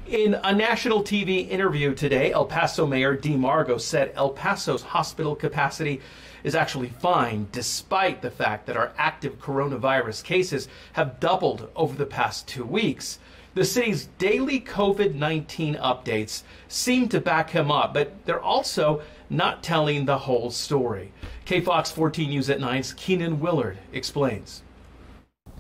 In a national TV interview today, El Paso Mayor DeMargo said El Paso's hospital capacity is actually fine, despite the fact that our active coronavirus cases have doubled over the past 2 weeks. The city's daily COVID-19 updates seem to back him up, but they're also not telling the whole story. Kfox 14 News at 9's Keenan Willard explains.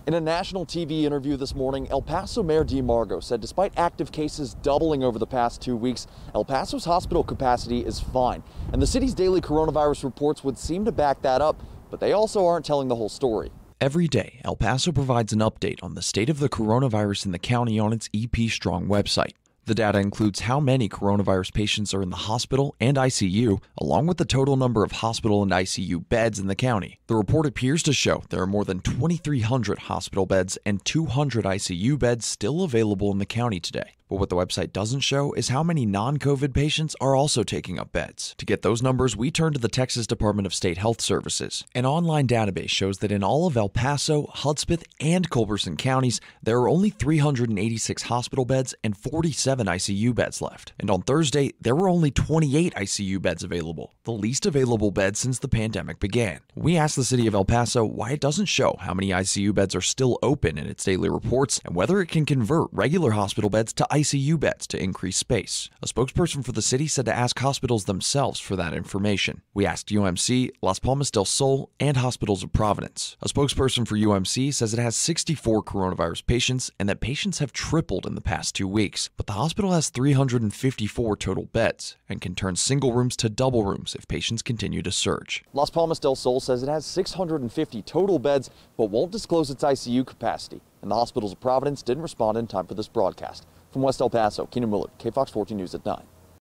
In a national TV interview this morning, El Paso Mayor DeMargo said despite active cases doubling over the past 2 weeks, El Paso's hospital capacity is fine. And the city's daily coronavirus reports would seem to back that up, but they also aren't telling the whole story. Every day, El Paso provides an update on the state of the coronavirus in the county on its EP Strong website. The data includes how many coronavirus patients are in the hospital and ICU, along with the total number of hospital and ICU beds in the county. The report appears to show there are more than 2,300 hospital beds and 200 ICU beds still available in the county today. But what the website doesn't show is how many non-COVID patients are also taking up beds. To get those numbers, we turn to the Texas Department of State Health Services. An online database shows that in all of El Paso, Hudspeth, and Culberson counties, there are only 386 hospital beds and 47 ICU beds left. And on Thursday, there were only 28 ICU beds available, the least available bed since the pandemic began. We asked the city of El Paso why it doesn't show how many ICU beds are still open in its daily reports and whether it can convert regular hospital beds to ICU beds to increase space. A spokesperson for the city said to ask hospitals themselves for that information. We asked UMC, Las Palmas del Sol, and Hospitals of Providence. A spokesperson for UMC says it has 64 coronavirus patients and that patients have tripled in the past 2 weeks. But the hospital has 354 total beds and can turn single rooms to double rooms if patients continue to surge. Las Palmas del Sol says it has 650 total beds but won't disclose its ICU capacity. And the Hospitals of Providence didn't respond in time for this broadcast. From West El Paso, Keenan Willard, Kfox 14 News at 9.